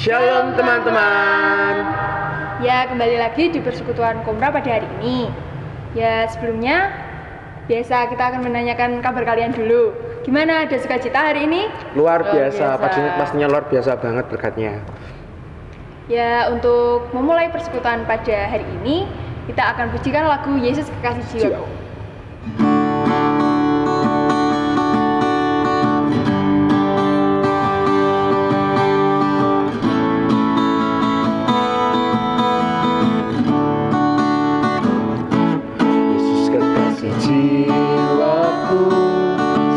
Shalom teman-teman. Ya, kembali lagi di Persekutuan Komra pada hari ini. Ya, sebelumnya biasa kita akan menanyakan kabar kalian dulu. Gimana, ada sukacita hari ini? Luar biasa. Pastinya luar biasa banget berkatnya. Ya, untuk memulai persekutuan pada hari ini, kita akan pujikan lagu Yesus Kekasih Jiwaku. Jiwaku,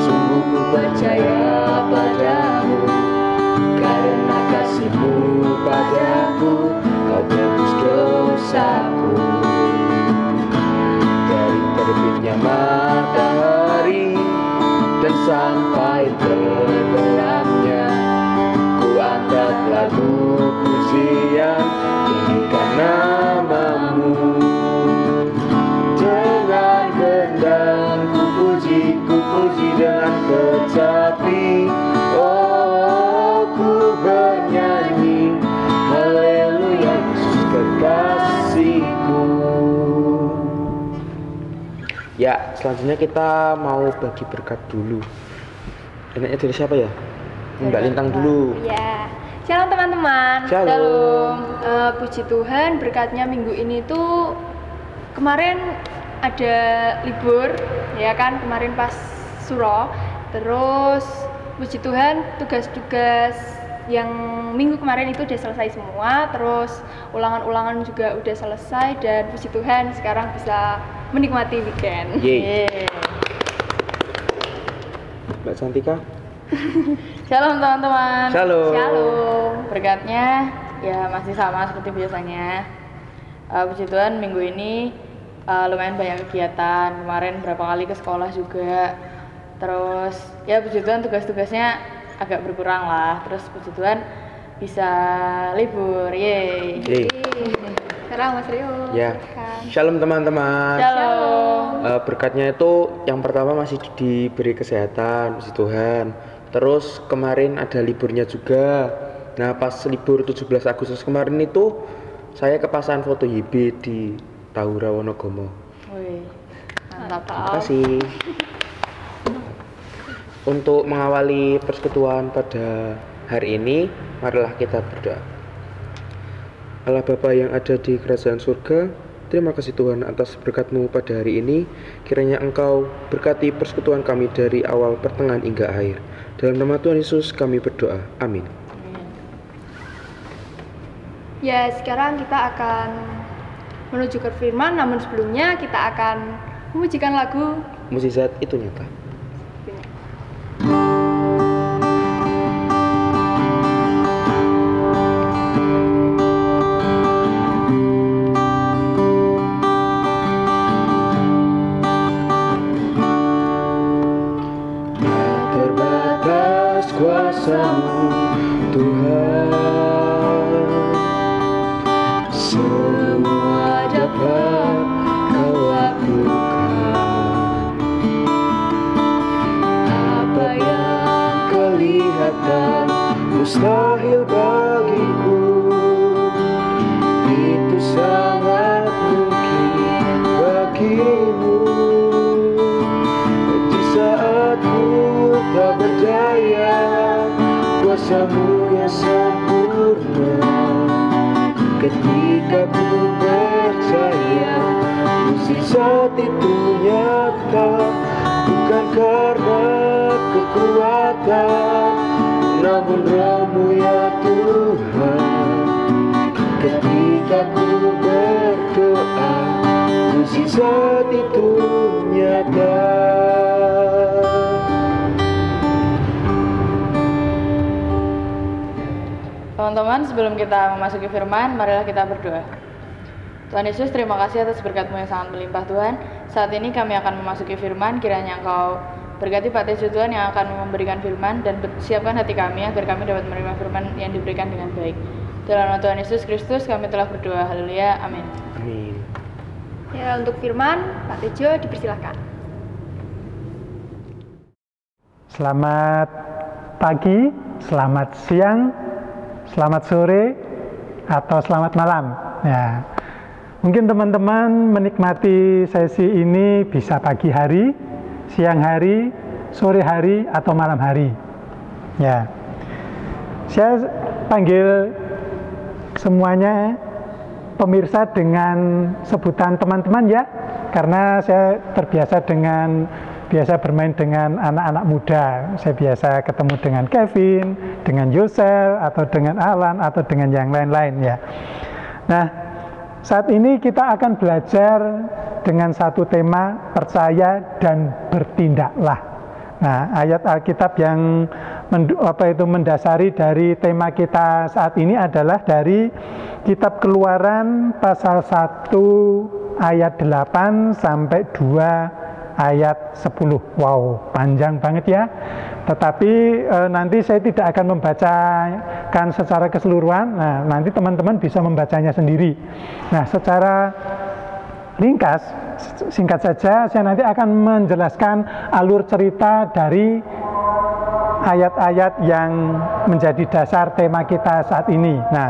sungguh ku percaya padamu, karena kasih-Mu padaku, Kau tebus dosaku. Dari terbitnya matahari dan sampai tenggelamnya, ku angkat lagu pujian tinggikan nama-Mu. Ku puji dengan kecapi, oh ku bernyanyi, haleluya Yesus kekasihku. Ya, selanjutnya kita mau bagi berkat dulu. Enaknya dari siapa ya? Mbak Lintang dulu. Ya, shalom teman-teman. Shalom. Puji Tuhan, berkatnya minggu ini tuh kemarin ada libur, ya kan, kemarin pas suro. Terus puji Tuhan tugas-tugas yang minggu kemarin itu udah selesai semua. Terus ulangan-ulangan juga udah selesai. Dan puji Tuhan sekarang bisa menikmati weekend. Yeay. Mbak Santika. Shalom teman-teman. Shalom. Shalom. Berkatnya ya masih sama seperti biasanya. Puji Tuhan minggu ini lumayan banyak kegiatan. Kemarin berapa kali ke sekolah juga. Terus ya puji Tuhan tugas-tugasnya agak berkurang lah. Terus puji Tuhan bisa libur. Yeay. Sekarang Mas Rio. Ya. Shalom teman-teman. Shalom. Berkatnya itu yang pertama masih diberi kesehatan, puji Tuhan. Terus kemarin ada liburnya juga. Nah, pas libur 17 Agustus kemarin itu saya kepasan foto YB di Tahura Wonogomo. Wih, mantap. Terima kasih. Untuk mengawali persekutuan pada hari ini, marilah kita berdoa. Allah Bapa yang ada di kerajaan surga, terima kasih Tuhan atas berkat-Mu pada hari ini. Kiranya Engkau berkati persekutuan kami dari awal, pertengahan hingga akhir. Dalam nama Tuhan Yesus kami berdoa. Amin. Ya, sekarang kita akan menuju ke firman, namun sebelumnya kita akan memujikan lagu Mukjizat itu nyata. Tak terbatas kuasa-Mu Tuhan, semua dapat Kau lakukan. Apa yang kelihatan mustahil bagiku, itu sangat mungkin bagimu. Di saat ku tak berdaya, kuasa-Mu yang sempurna. Ketika ku percaya, mukjizat itu nyata, bukan karena kekuatan, namun Roh-Mu ya Tuhan. Ketika ku berdoa, mukjizat itu nyata. Teman-teman, sebelum kita memasuki firman, marilah kita berdoa. Tuhan Yesus, terima kasih atas berkat-Mu yang sangat melimpah Tuhan. Saat ini kami akan memasuki firman, kiranya Engkau berkati Pak Tejo Tuhan yang akan memberikan firman, dan siapkan hati kami agar kami dapat menerima firman yang diberikan dengan baik. Dalam nama Tuhan Yesus Kristus kami telah berdoa, haleluya, amin. Amin. Ya, untuk firman, Pak Tejo dipersilakan. Selamat pagi, selamat siang, selamat sore, atau selamat malam. Ya. Mungkin teman-teman menikmati sesi ini bisa pagi hari, siang hari, sore hari, atau malam hari. Ya. Saya panggil semuanya pemirsa dengan sebutan teman-teman ya, karena saya terbiasa bermain dengan anak-anak muda. Saya biasa ketemu dengan Kevin, dengan Yosel, atau dengan Alan, atau dengan yang lain-lain ya. Nah, saat ini kita akan belajar dengan satu tema, percaya dan bertindaklah. Nah, ayat Alkitab yang mendasari dari tema kita saat ini adalah dari Kitab Keluaran pasal 1 ayat 8 sampai 2 ayat 10. Wow, panjang banget ya. Tetapi nanti saya tidak akan membacakan secara keseluruhan. Nah, nanti teman-teman bisa membacanya sendiri. Nah, secara ringkas, singkat saja, saya nanti akan menjelaskan alur cerita dari ayat-ayat yang menjadi dasar tema kita saat ini. Nah,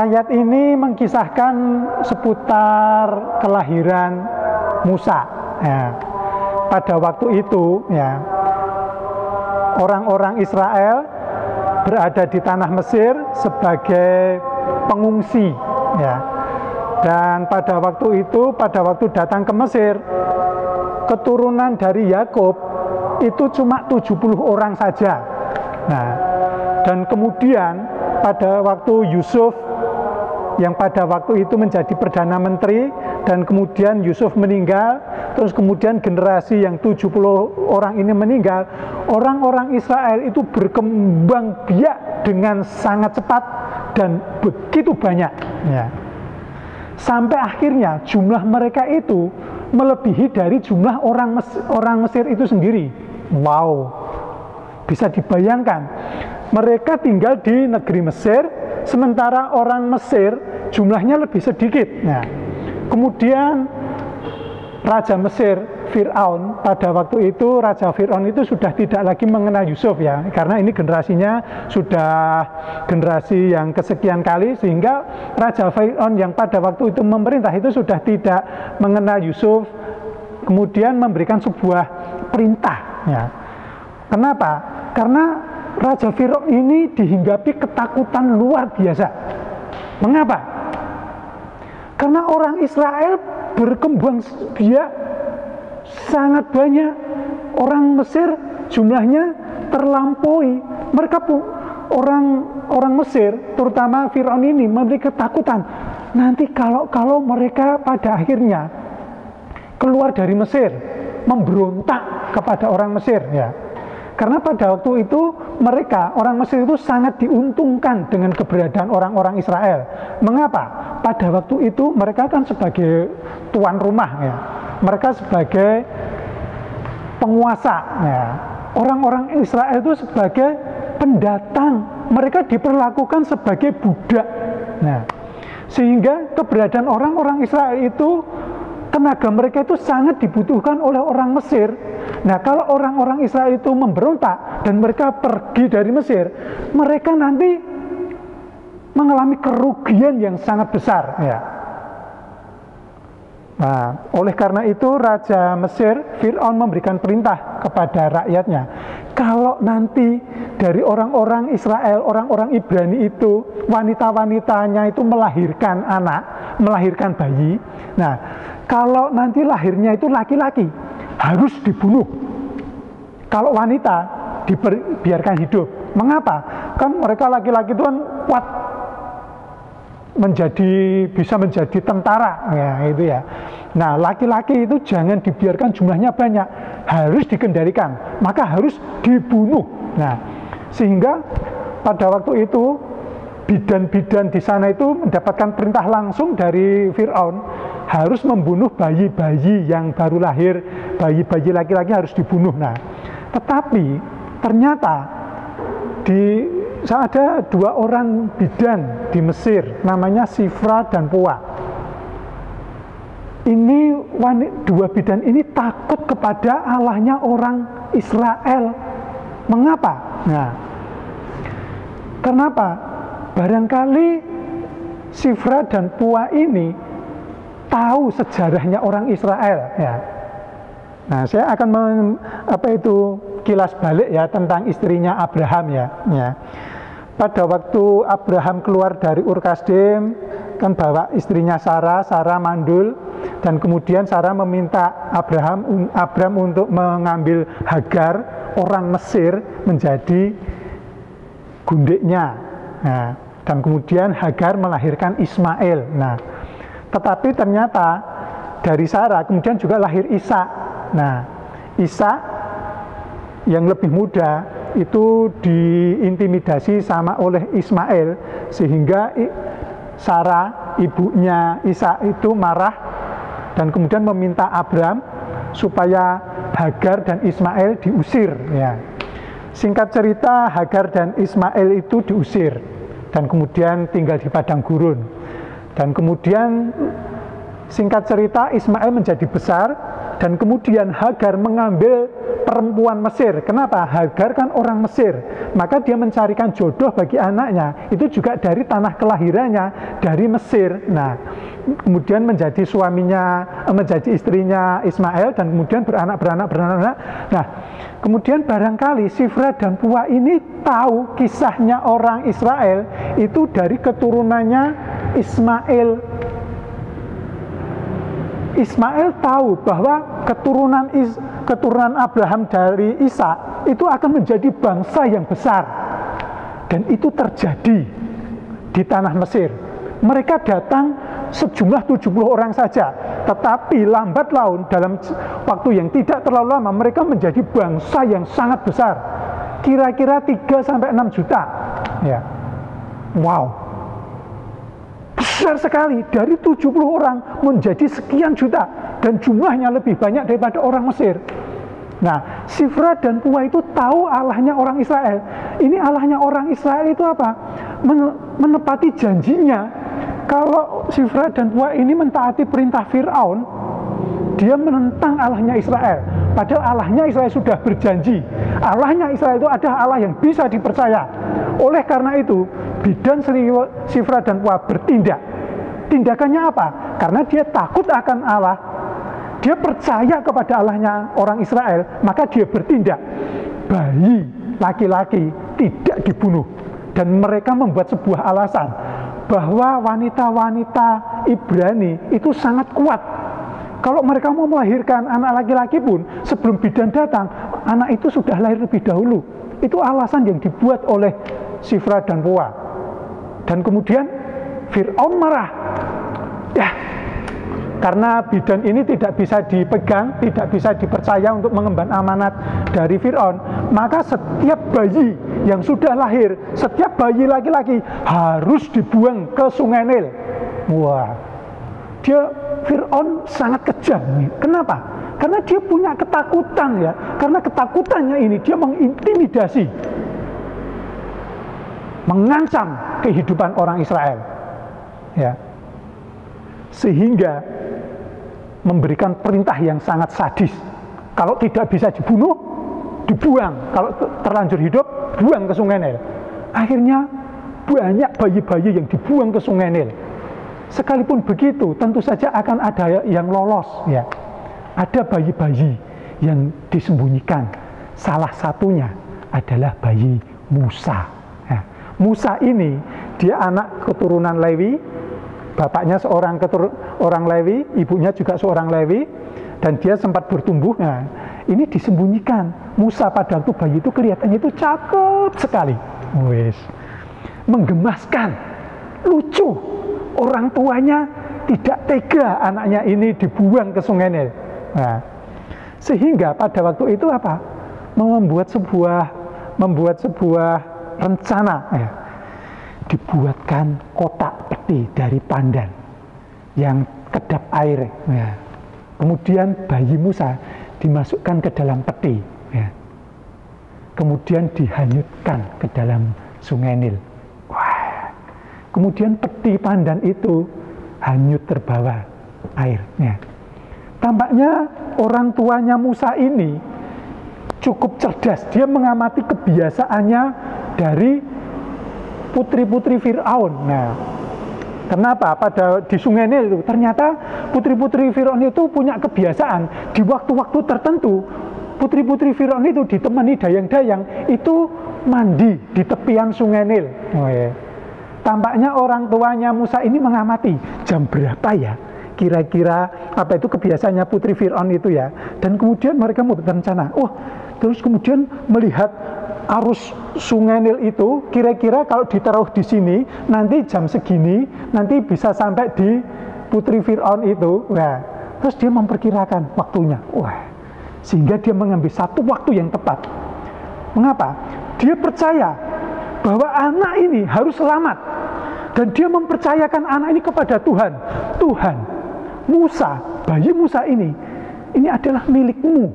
ayat ini mengkisahkan seputar kelahiran Musa. Ya. Pada waktu itu, ya, orang-orang Israel berada di tanah Mesir sebagai pengungsi. Ya. Dan pada waktu itu, pada waktu datang ke Mesir, keturunan dari Yakub itu cuma 70 orang saja. Nah, dan kemudian pada waktu Yusuf yang pada waktu itu menjadi Perdana Menteri, dan kemudian Yusuf meninggal, terus kemudian generasi yang 70 orang ini meninggal, orang-orang Israel itu berkembang biak dengan sangat cepat dan begitu banyak ya. Sampai akhirnya jumlah mereka itu melebihi dari jumlah orang Mesir itu sendiri. Wow, bisa dibayangkan, mereka tinggal di negeri Mesir, sementara orang Mesir jumlahnya lebih sedikit. Nah, kemudian Raja Mesir, Fir'aun, pada waktu itu Raja Fir'aun itu sudah tidak lagi mengenal Yusuf ya, karena ini generasinya sudah generasi yang kesekian kali, sehingga Raja Fir'aun yang pada waktu itu memerintah itu sudah tidak mengenal Yusuf, kemudian memberikan sebuah perintah ya. Kenapa? Karena Raja Fir'aun ini dihinggapi ketakutan luar biasa. Mengapa? Karena orang Israel berkembang biak sangat banyak. Orang Mesir jumlahnya terlampaui. Mereka pun orang Mesir, terutama Fir'aun ini, memiliki ketakutan. Nanti kalau mereka pada akhirnya keluar dari Mesir, memberontak kepada orang Mesir ya. Karena pada waktu itu mereka, orang Mesir itu sangat diuntungkan dengan keberadaan orang-orang Israel. Mengapa? Pada waktu itu mereka kan sebagai tuan rumah ya. Mereka sebagai penguasa ya. Orang-orang Israel itu sebagai pendatang. Mereka diperlakukan sebagai budak. Nah, sehingga keberadaan orang-orang Israel itu, tenaga mereka itu sangat dibutuhkan oleh orang Mesir. Nah, kalau orang-orang Israel itu memberontak dan mereka pergi dari Mesir, mereka nanti mengalami kerugian yang sangat besar ya. Nah, oleh karena itu Raja Mesir, Fir'aun, memberikan perintah kepada rakyatnya, kalau nanti dari orang-orang Israel, orang-orang Ibrani itu, wanita-wanitanya itu melahirkan anak, melahirkan bayi, nah, kalau nanti lahirnya itu laki-laki, harus dibunuh. Kalau wanita dibiarkan hidup. Mengapa? Kan mereka laki-laki itu kan kuat, bisa menjadi tentara ya, itu ya. Nah, laki-laki itu jangan dibiarkan jumlahnya banyak, harus dikendalikan, maka harus dibunuh. Nah, sehingga pada waktu itu bidan-bidan di sana itu mendapatkan perintah langsung dari Fir'aun, harus membunuh bayi-bayi yang baru lahir, bayi-bayi laki-laki harus dibunuh. Nah, tetapi ternyata ada 2 orang bidan di Mesir, namanya Sifra dan Puah. Ini 2 bidan ini takut kepada Allahnya orang Israel. Mengapa? Nah, Karena apa? Barangkali Shifra dan Puah ini tahu sejarahnya orang Israel, ya. Nah, saya akan kilas balik ya tentang istrinya Abraham, ya. Pada waktu Abraham keluar dari Ur Kasdim, kan bawa istrinya Sarah mandul, dan kemudian Sarah meminta Abraham untuk mengambil Hagar, orang Mesir, menjadi gundiknya. Nah, dan kemudian Hagar melahirkan Ismail. Nah, tetapi ternyata dari Sarah kemudian juga lahir Ishak. Nah, Ishak yang lebih muda itu diintimidasi sama oleh Ismail, sehingga Sarah, ibunya Ishak itu marah dan kemudian meminta Abraham supaya Hagar dan Ismail diusir, ya. Singkat cerita, Hagar dan Ismail itu diusir dan kemudian tinggal di padang gurun. Dan kemudian singkat cerita, Ismail menjadi besar dan kemudian Hagar mengambil perempuan Mesir. Kenapa? Hagar kan orang Mesir, maka dia mencarikan jodoh bagi anaknya itu juga dari tanah kelahirannya, dari Mesir. Nah, kemudian menjadi menjadi istrinya Ismail dan kemudian beranak. Nah, kemudian barangkali Shifra dan Puah ini tahu kisahnya orang Israel itu dari keturunannya Ismail. Ismail tahu bahwa keturunan Abraham dari Ishak itu akan menjadi bangsa yang besar, dan itu terjadi di tanah Mesir. Mereka datang sejumlah 70 orang saja, tetapi lambat laun dalam waktu yang tidak terlalu lama mereka menjadi bangsa yang sangat besar, kira-kira 3-6 juta, ya. Wow, besar sekali, dari 70 orang menjadi sekian juta, dan jumlahnya lebih banyak daripada orang Mesir. Nah, Shifra dan Puah itu tahu Allahnya orang Israel. Ini Allahnya orang Israel itu apa? Menepati janjinya. Kalau Shifra dan Puah ini mentaati perintah Fir'aun, dia menentang Allahnya Israel. Padahal Allahnya Israel sudah berjanji, Allahnya Israel itu adalah Allah yang bisa dipercaya. Oleh karena itu, bidan Shifra dan Puah bertindak. Tindakannya apa? Karena dia takut akan Allah, dia percaya kepada Allahnya orang Israel, maka dia bertindak. Bayi laki-laki tidak dibunuh. Dan mereka membuat sebuah alasan bahwa wanita-wanita Ibrani itu sangat kuat. Kalau mereka mau melahirkan anak laki-laki pun, sebelum bidan datang, anak itu sudah lahir lebih dahulu. Itu alasan yang dibuat oleh Shifra dan Puah. Dan kemudian Fir'aun marah. Ya, karena bidan ini tidak bisa dipegang, tidak bisa dipercaya untuk mengemban amanat dari Fir'aun, maka setiap bayi yang sudah lahir, setiap bayi laki-laki harus dibuang ke Sungai Nil. Wah, Fir'aun sangat kejam. Kenapa? Karena dia punya ketakutan, ya. Karena ketakutannya ini dia mengintimidasi, mengancam kehidupan orang Israel, ya. Sehingga memberikan perintah yang sangat sadis. Kalau tidak bisa dibunuh, dibuang. Kalau terlanjur hidup, buang ke Sungai Nil. Akhirnya banyak bayi-bayi yang dibuang ke Sungai Nil. Sekalipun begitu, tentu saja akan ada yang lolos, ya. Ada bayi-bayi yang disembunyikan. Salah satunya adalah bayi Musa. Ya. Musa ini dia anak keturunan Lewi, bapaknya orang Lewi, ibunya juga seorang Lewi, dan dia sempat bertumbuh. Nah, ini disembunyikan. Musa pada waktu bayi itu kelihatannya itu cakep sekali, menggemaskan, lucu. Orang tuanya tidak tega anaknya ini dibuang ke Sungai Nil. Nah, sehingga pada waktu itu apa? Membuat sebuah rencana, ya. Dibuatkan kotak peti dari pandan yang kedap air, ya. Kemudian bayi Musa dimasukkan ke dalam peti, ya. Kemudian dihanyutkan ke dalam Sungai Nil. Kemudian peti pandan itu hanyut terbawa airnya. Tampaknya orang tuanya Musa ini cukup cerdas. Dia mengamati kebiasaannya dari putri-putri Fir'aun. Nah, kenapa? Di Sungai Nil itu ternyata putri-putri Fir'aun itu punya kebiasaan di waktu-waktu tertentu. Putri-putri Fir'aun itu ditemani dayang-dayang itu mandi di tepian Sungai Nil. Oh, ya. Tampaknya orang tuanya Musa ini mengamati jam berapa ya kira-kira apa itu kebiasaannya putri Fir'aun itu ya. Dan kemudian mereka membuat rencana. Terus kemudian melihat arus Sungai Nil itu kira-kira kalau ditaruh di sini nanti jam segini nanti bisa sampai di putri Fir'aun itu. Nah, terus dia memperkirakan waktunya. Sehingga dia mengambil satu waktu yang tepat. Mengapa? Dia percaya bahwa anak ini harus selamat. Dan dia mempercayakan anak ini kepada Tuhan. Tuhan, Musa, bayi Musa ini adalah milikmu.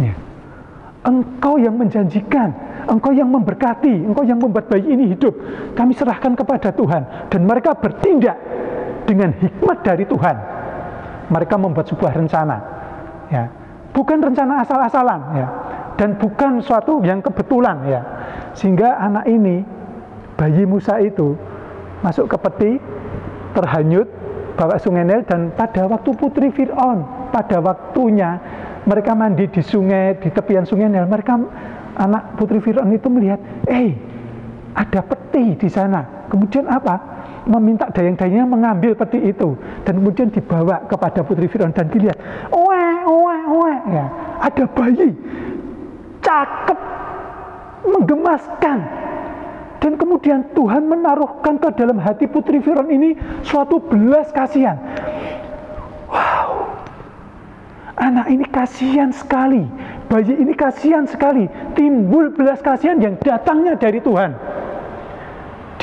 Ya. Engkau yang menjanjikan, engkau yang memberkati, engkau yang membuat bayi ini hidup. Kami serahkan kepada Tuhan. Dan mereka bertindak dengan hikmat dari Tuhan. Mereka membuat sebuah rencana. Ya. Bukan rencana asal-asalan. Ya. Dan bukan suatu yang kebetulan. Ya. Sehingga anak ini, bayi Musa itu, masuk ke peti, terhanyut, bawa Sungai Nil, dan pada waktu putri Fir'aun, pada waktunya mereka mandi di sungai, di tepian Sungai Nil, anak putri Fir'aun itu melihat, ada peti di sana. Kemudian apa? Meminta dayang-dayangnya mengambil peti itu, dan kemudian dibawa kepada putri Fir'aun, dan dilihat, ya, ada bayi, cakep, menggemaskan. Dan kemudian Tuhan menaruhkan ke dalam hati putri Fir'aun ini suatu belas kasihan. Wow, anak ini kasihan sekali, bayi ini kasihan sekali. Timbul belas kasihan yang datangnya dari Tuhan.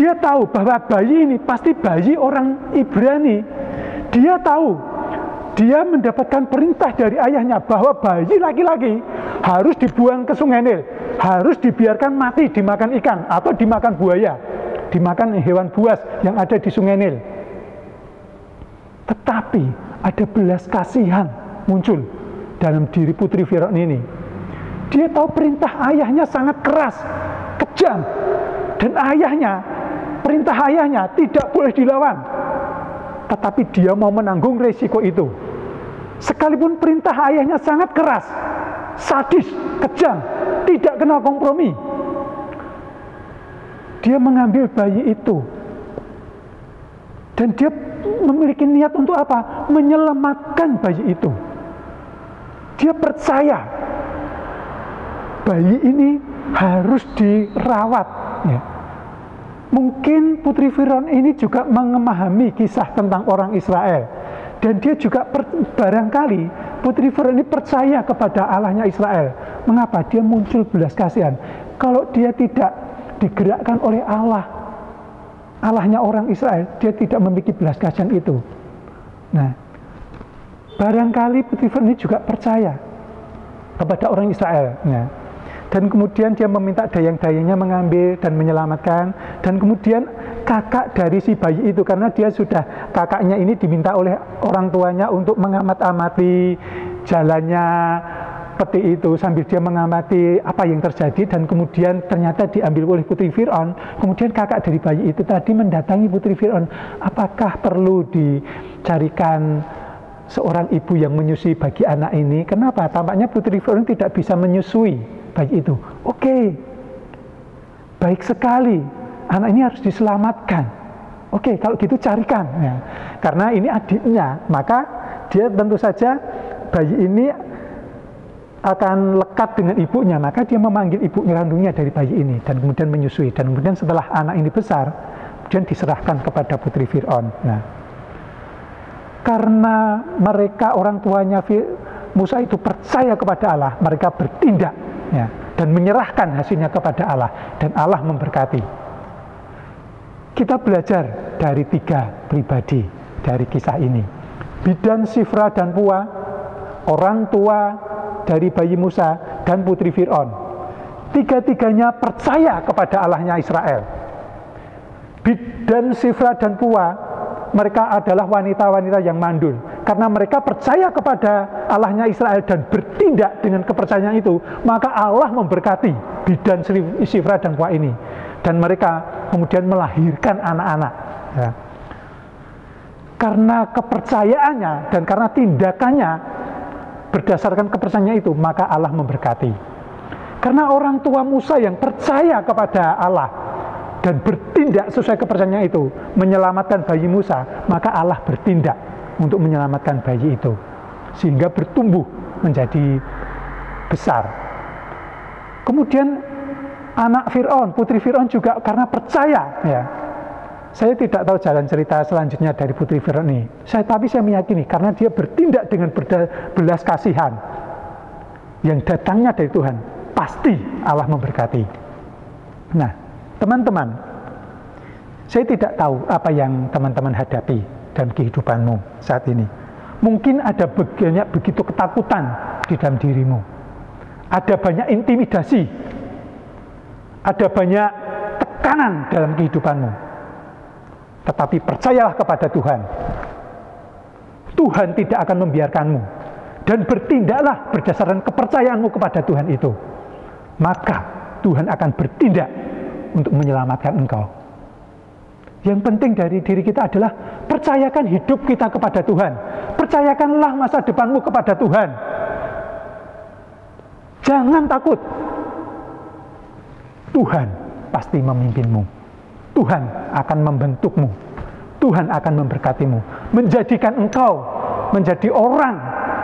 Dia tahu bahwa bayi ini pasti bayi orang Ibrani. Dia tahu, dia mendapatkan perintah dari ayahnya bahwa bayi laki-laki harus dibuang ke Sungai Nil, harus dibiarkan mati dimakan ikan atau dimakan buaya, dimakan hewan buas yang ada di Sungai Nil. Tetapi ada belas kasihan muncul dalam diri putri Fir'aun ini. Dia tahu perintah ayahnya sangat keras, kejam, dan perintah ayahnya tidak boleh dilawan. Tetapi dia mau menanggung resiko itu. Sekalipun perintah ayahnya sangat keras, sadis, kejam, tidak kenal kompromi, dia mengambil bayi itu. Dan dia memiliki niat untuk apa? Menyelamatkan bayi itu. Dia percaya bayi ini harus dirawat. Ya. Mungkin putri Fir'aun ini juga memahami kisah tentang orang Israel. Dan dia juga barangkali putri Fir'aun ini percaya kepada Allahnya Israel. Mengapa? Dia muncul belas kasihan. Kalau dia tidak digerakkan oleh Allahnya orang Israel, dia tidak memiliki belas kasihan itu. Nah, barangkali putri Fir'aun ini juga percaya kepada orang Israel. Nah, dan kemudian dia meminta dayang-dayangnya mengambil dan menyelamatkan. Dan kemudian kakak dari si bayi itu, karena dia sudah, kakaknya ini diminta oleh orang tuanya untuk mengamati jalannya peti itu sambil dia mengamati apa yang terjadi. Dan kemudian ternyata diambil oleh putri Fir'aun. Kemudian kakak dari bayi itu tadi mendatangi putri Fir'aun, apakah perlu dicarikan seorang ibu yang menyusui bagi anak ini? Kenapa? Tampaknya putri Fir'aun tidak bisa menyusui bayi itu. Oke, baik sekali, anak ini harus diselamatkan. Oke, kalau gitu carikan ya. Karena ini adiknya, maka dia tentu saja bayi ini akan lekat dengan ibunya, maka dia memanggil ibunya kandungnya dari bayi ini dan kemudian menyusui. Dan kemudian setelah anak ini besar, kemudian diserahkan kepada putri Fir'aun. Nah, karena mereka orang tuanya Musa itu percaya kepada Allah, mereka bertindak ya, dan menyerahkan hasilnya kepada Allah, dan Allah memberkati. Kita belajar dari 3 pribadi dari kisah ini. Bidan, Sifra, dan Pua, orang tua dari bayi Musa dan putri Fir'aun. Tiga-tiganya percaya kepada Allahnya Israel. Bidan, Sifra, dan Pua, mereka adalah wanita-wanita yang mandul. Karena mereka percaya kepada Allahnya Israel dan bertindak dengan kepercayaan itu, maka Allah memberkati Bidan, Sifra, dan Pua ini. Dan mereka kemudian melahirkan anak-anak. Ya. Karena kepercayaannya dan karena tindakannya berdasarkan kepercayaannya itu, maka Allah memberkati. Karena orang tua Musa yang percaya kepada Allah dan bertindak sesuai kepercayaannya itu, menyelamatkan bayi Musa, maka Allah bertindak untuk menyelamatkan bayi itu, sehingga bertumbuh menjadi besar. Kemudian anak Fir'aun, putri Fir'aun juga karena percaya, ya. Saya tidak tahu jalan cerita selanjutnya dari putri Fir'aun ini. Tapi saya meyakini karena dia bertindak dengan belas kasihan yang datangnya dari Tuhan, pasti Allah memberkati. Nah, teman-teman, saya tidak tahu apa yang teman-teman hadapi dalam kehidupanmu saat ini. Mungkin ada banyak begitu ketakutan di dalam dirimu. Ada banyak intimidasi. Ada banyak tekanan dalam kehidupanmu. Tetapi percayalah kepada Tuhan. Tuhan tidak akan membiarkanmu. Dan bertindaklah berdasarkan kepercayaanmu kepada Tuhan itu. Maka Tuhan akan bertindak untuk menyelamatkan engkau. Yang penting dari diri kita adalah percayakan hidup kita kepada Tuhan. Percayakanlah masa depanmu kepada Tuhan. Jangan takut. Tuhan pasti memimpinmu. Tuhan akan membentukmu. Tuhan akan memberkatimu. Menjadikan engkau menjadi orang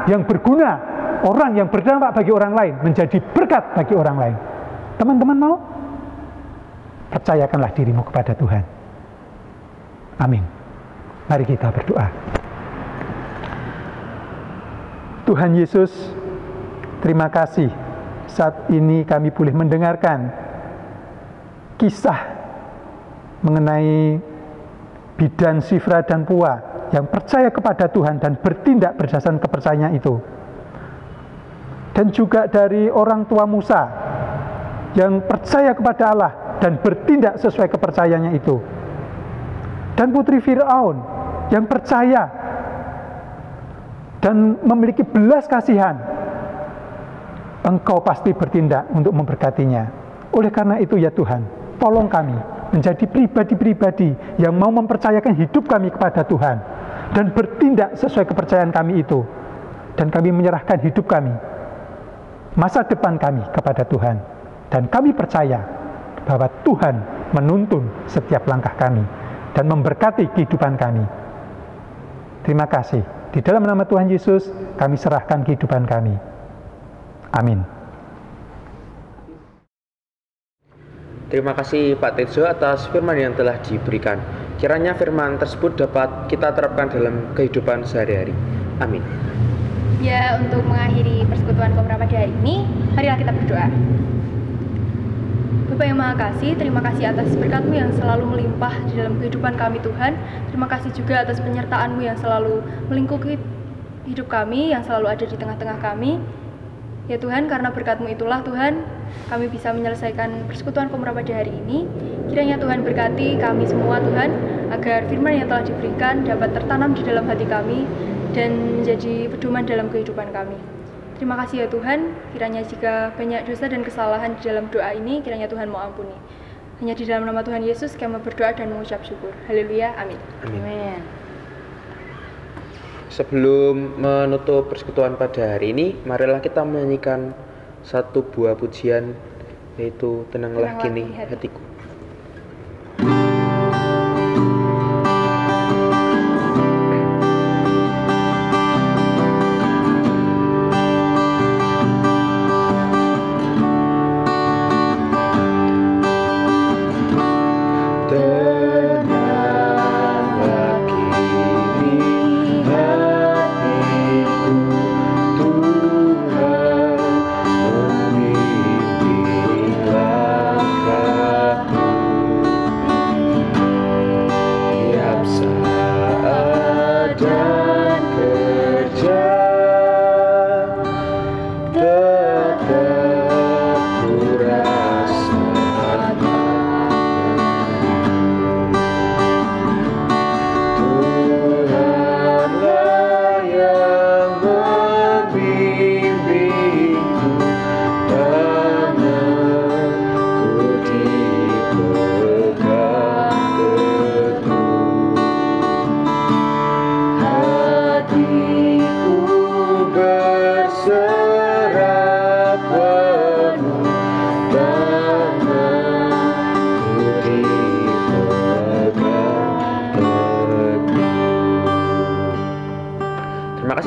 yang berguna, orang yang berdampak bagi orang lain, menjadi berkat bagi orang lain. Teman-teman mau? Percayakanlah dirimu kepada Tuhan. Amin. Mari kita berdoa. Tuhan Yesus, terima kasih saat ini kami boleh mendengarkan kisah mengenai bidan Shifra dan Pua yang percaya kepada Tuhan dan bertindak berdasarkan kepercayaannya itu. Dan juga dari orang tua Musa yang percaya kepada Allah dan bertindak sesuai kepercayaannya itu. Dan putri Fir'aun yang percaya dan memiliki belas kasihan. Engkau pasti bertindak untuk memberkatinya. Oleh karena itu ya Tuhan, tolong kami menjadi pribadi-pribadi yang mau mempercayakan hidup kami kepada Tuhan dan bertindak sesuai kepercayaan kami itu, dan kami menyerahkan hidup kami, masa depan kami kepada Tuhan, dan kami percaya bahwa Tuhan menuntun setiap langkah kami dan memberkati kehidupan kami. Terima kasih. Di dalam nama Tuhan Yesus kami serahkan kehidupan kami. Amin. Terima kasih Pak Tejo atas firman yang telah diberikan. Kiranya firman tersebut dapat kita terapkan dalam kehidupan sehari-hari. Amin. Ya, untuk mengakhiri persekutuan Komra pada hari ini, marilah kita berdoa. Bapak yang Maha Kasih, terima kasih atas berkat-Mu yang selalu melimpah di dalam kehidupan kami Tuhan. Terima kasih juga atas penyertaan-Mu yang selalu melingkupi hidup kami, yang selalu ada di tengah-tengah kami. Ya Tuhan, karena berkat-Mu itulah Tuhan, kami bisa menyelesaikan persekutuan Komra pada hari ini. Kiranya Tuhan berkati kami semua Tuhan, agar firman yang telah diberikan dapat tertanam di dalam hati kami dan menjadi pedoman dalam kehidupan kami. Terima kasih ya Tuhan, kiranya jika banyak dosa dan kesalahan di dalam doa ini, kiranya Tuhan mau ampuni. Hanya di dalam nama Tuhan Yesus kami berdoa dan mengucap syukur. Haleluya, amin. Amin. Sebelum menutup persekutuan pada hari ini, marilah kita menyanyikan satu buah pujian, yaitu Tenanglah Kini Hatiku.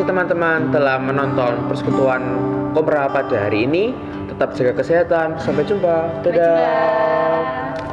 teman-teman telah menonton persekutuan Komra pada hari ini. Tetap jaga kesehatan. Sampai jumpa. Dadah.